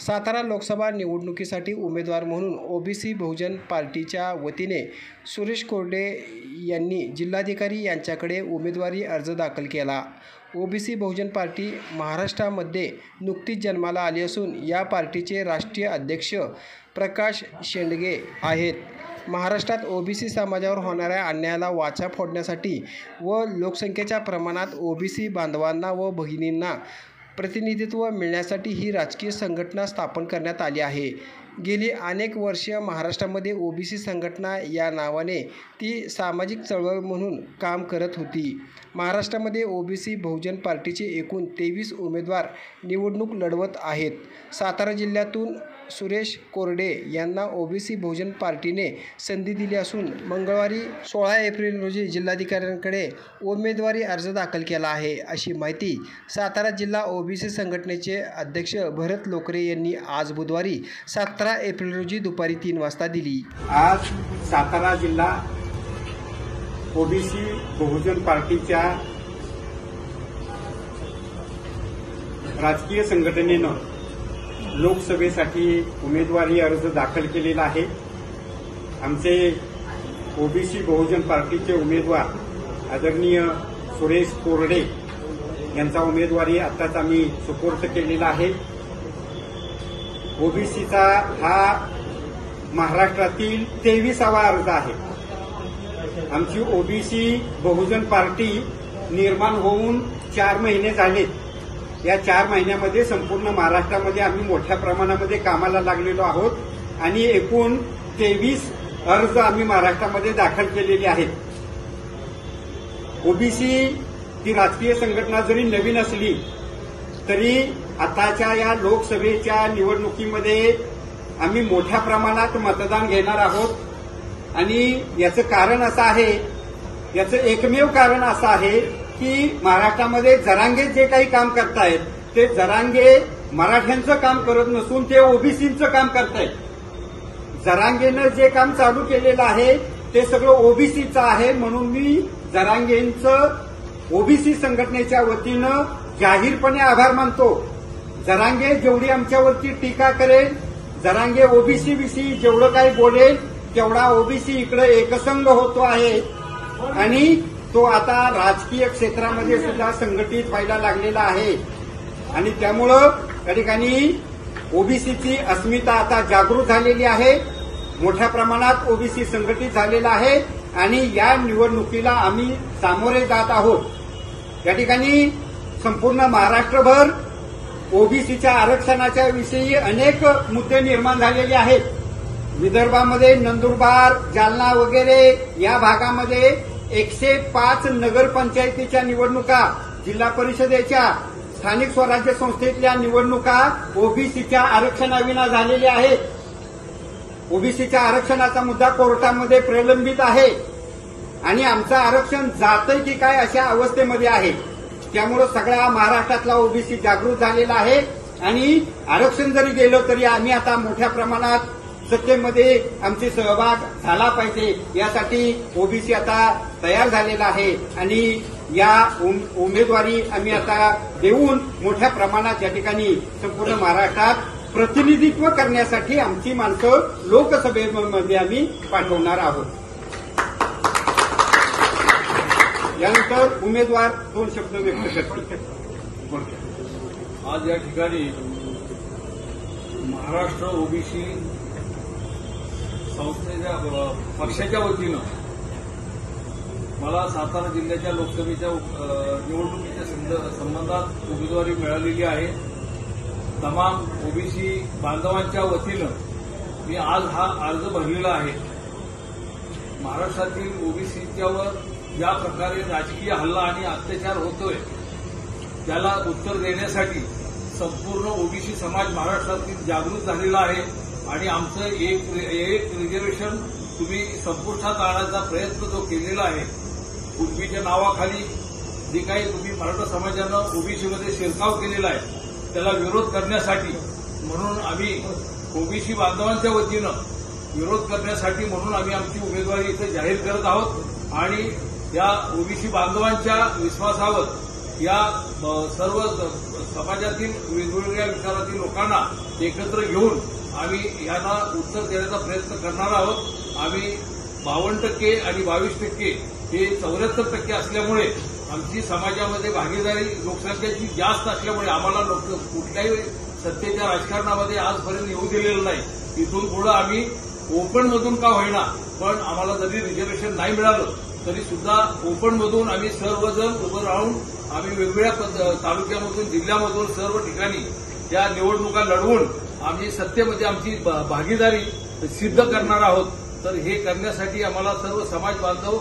सातारा लोकसभा निवडणुकीसाठी उमेदवार म्हणून ओबीसी बहुजन पार्टीच्या वतीने सुरेश कोरडे यांनी जिल्हाधिकारी यांच्याकडे उमेदवारी अर्ज दाखल केला। ओबीसी बहुजन पार्टी महाराष्ट्रामध्ये नुकतीच जन्माला आली असून या पार्टीचे राष्ट्रीय अध्यक्ष प्रकाश शेंडगे आहेत। महाराष्ट्रात ओबीसी समाजावर होणाऱ्या अन्यायाला वाचा फोडण्यासाठी व लोकसंख्येच्या प्रमाणात ओबीसी बांधवांना व भगिनींना प्रतिनिधित्व मिळण्यासाठी ही राजकीय संघटना स्थापन करण्यात आली आहे। गेली अनेक वर्षे महाराष्ट्रामध्ये ओबीसी संघटना या नावाने ती सामाजिक चळवळ म्हणून काम करत होती। महाराष्ट्रामध्ये ओबीसी बहुजन पार्टीचे एकूण 23 उमेदवार निवडणूक लढवत आहेत। सातारा जिल्ह्यातून सुरेश कोरडे यांना ओबीसी बहुजन पार्टीने संधी दिली असून मंगळवारी 16 एप्रिल रोजी जिल्हाधिकाऱ्यांकडे उमेदवारी अर्ज दाखल केला आहे, अशी माहिती सातारा जिल्हा ओबीसी संघटनेचे अध्यक्ष भरत लोकरे यांनी आज बुधवारी 17 एप्रिल रोजी दुपारी 3 वाजता दिली। आज सातारा जिल्हा ओबीसी बहुजन पार्टीच्या राजकीय संघटनेनं लोकसभेसाठी उमेदवारी अर्ज दाखल केलेला आहे। आमचे ओबीसी बहुजन पार्टीचे उमेदवार आदरणीय सुरेश कोरडे यांचा उमेदवारी आताच आम्ही सुपूर्द केलेला आहे। ओबीसीचा हा महाराष्ट्रातील 23वा अर्ज आहे। आमची ओबीसी बहुजन पार्टी निर्माण होऊन 4 महिने झाले। या 4 महिन्यामध्ये संपूर्ण महाराष्ट्रामध्ये आम्ही मोठ्या प्रमाणामध्ये कामाला लागलेलो आहोत आणि एकूण 23 अर्ज आम्ही महाराष्ट्रामध्ये दाखल केलेले आहेत। ओबीसी ही राजकीय संघटना जरी नवीन असली तरी आताच्या या लोकसभेच्या निवडणुकीमध्ये आम्ही मोठ्या प्रमाणात मतदान घेणार आहोत आणि याचं कारण असं आहे, याचं एकमेव कारण असं आहे की महाराष्ट्रामध्ये जरांगे जे काही काम करतायत ते जरांगे मराठ्यांचं काम करत नसून ते ओबीसीचं काम करतायत। जरांगेनं जे काम चालू केलेलं आहे ते सगळं ओबीसीचं आहे, म्हणून मी जरांगेंचं ओबीसी संघटनेच्या वतीनं जाहीरपणे आभार मानतो। जरांगे जेवढी आमच्यावरती टीका करेल, जरांगे ओबीसी विषयी जेवढं काही बोलेल तेवढा ओबीसी इकडे एकसंघ होतो आहे आणि तो आता राजकीय क्षेत्रामध्ये सुद्धा संघटित व्हायला लागलेला आहे आणि त्यामुळं त्या ठिकाणी ओबीसीची अस्मिता आता जागृत झालेली आहे। मोठ्या प्रमाणात ओबीसी संघटित झालेला आहे आणि या निवडणुकीला आम्ही सामोरे जात आहोत। या ठिकाणी संपूर्ण महाराष्ट्रभर ओबीसीच्या आरक्षणाच्या विषयी अनेक मुद्दे निर्माण झालेले आहेत। विदर्भामध्ये नंदुरबार, जालना वगैरे या भागामध्ये 105 नगरपंचायतीच्या निवडणुका, जिल्हा परिषदेच्या, स्थानिक स्वराज्य संस्थेतल्या निवडणुका ओबीसीच्या आरक्षणाविना झालेल्या आहेत। ओबीसीच्या आरक्षणाचा मुद्दा कोर्टामध्ये प्रलंबित आहे आणि आमचं आरक्षण जातंय की काय अशा अवस्थेमध्ये आहे। त्यामुळे सगळ्या महाराष्ट्रातला ओबीसी जागृत झालेला आहे आणि आरक्षण जरी गेलं तरी आम्ही आता मोठ्या प्रमाणात सत्तेमध्ये आमचे सहभाग झाला पाहिजे यासाठी ओबीसी आता तयार झालेला आहे आणि या उमेदवारी आम्ही आता देऊन मोठ्या प्रमाणात या ठिकाणी संपूर्ण महाराष्ट्रात प्रतिनिधित्व करण्यासाठी आमची माणसं लोकसभेमध्ये आम्ही पाठवणार आहोत। यानंतर उमेदवार 2 शब्द व्यक्त करतील। आज या ठिकाणी महाराष्ट्र ओबीसी संस्थेच्या पक्षाच्या वतीनं मला सातारा जिल्ह्याच्या लोकसभेच्या निवडणुकीच्या संबंधात उमेदवारी मिळालेली आहे। तमाम ओबीसी बांधवांच्या वतीनं मी आज हा अर्ज भरलेला आहे। महाराष्ट्रातील ओबीसीच्यावर ज्या प्रकारे राजकीय हल्ला आणि अत्याचार होतोय त्याला उत्तर देण्यासाठी संपूर्ण ओबीसी समाज महाराष्ट्रातील जागृत झालेला आहे आणि आमचं एक रिझर्वेशन तुम्ही संपुष्टात आणण्याचा प्रयत्न जो केलेला आहे, पूर्वीच्या नावाखाली जे काही तुम्ही मराठा समाजानं ओबीसीमध्ये शिरकाव केलेला आहे त्याला विरोध करण्यासाठी म्हणून आम्ही ओबीसी बांधवांच्या वतीनं विरोध करण्यासाठी म्हणून आम्ही आमची उमेदवारी इथे जाहीर करत आहोत आणि या ओबीसी बांधवांच्या विश्वासावर या सर्व समाजातील वेगवेगळ्या विचारातील लोकांना एकत्र घेऊन आम्ही यांना उत्तर देण्याचा प्रयत्न करणार आहोत. आम्ही 52% आणि 22% हे 74% असल्यामुळे आमची समाजामध्ये भागीदारी लोकसंख्येची जास्त असल्यामुळे आम्हाला कुठल्याही सत्तेच्या राजकारणामध्ये आजपर्यंत येऊ दिलेलं नाही. इथून पुढे आम्ही ओपनमधून का होईना पण आम्हाला जरी रिझर्वेशन नाही मिळालं तरी सुद्धा ओपनमधून आम्ही सर्वजण उभं राहून आम्ही वेगवेगळ्या तालुक्यामधून जिल्ह्यामधून सर्व ठिकाणी या निवडणुका लढवून आम्ही सत्तेमध्ये आमची भागीदारी सिद्ध करणार आहोत. तर हे करण्यासाठी आम्हाला सर्व समाज बांधव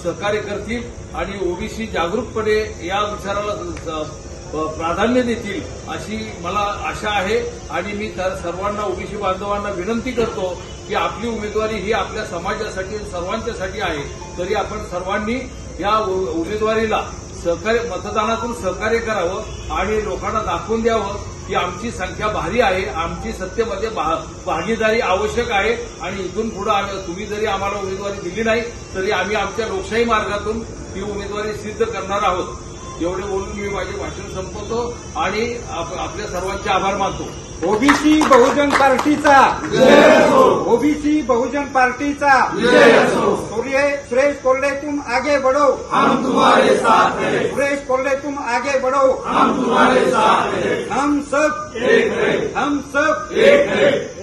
सहकार्य करतील आणि ओबीसी जागरूकपणे या विचाराला प्राधान्य देतील अशी मला आशा आहे. आणि मी सर्वांना ओबीसी बांधवांना विनंती करतो की आपली उमेदवारी ही आपल्या समाजासाठी सर्वांच्यासाठी आहे. तरी आपण सर्वांनी या उमेदवारीला मतदानातून सहकार्य करावं आणि लोकांना दाखवून द्यावं की आमची संख्या भारी आहे, आमची सत्तेमध्ये भागीदारी आवश्यक आहे आणि इथून पुढे तुम्ही जरी आम्हाला उमेदवारी दिली नाही तरी आम्ही आमच्या लोकशाही मार्गातून ही उमेदवारी सिद्ध करणार आहोत. एवढे बोलून मी माझे भाषण संपवतो आणि आपल्या सर्वांचे आभार मानतो. ओबीसी बहुजन पार्टीचा ओबीसी बहुजन पार्टीचा सुरेश कोल्हे तुम आगे बढ़ो, हम तुम्हारे साथ हैं. सुरेश कोल्हे तुम आगे बढ़ो, हम तुम्हारे साथ हैं. हम सब एक हैं. हम सब एक हैं.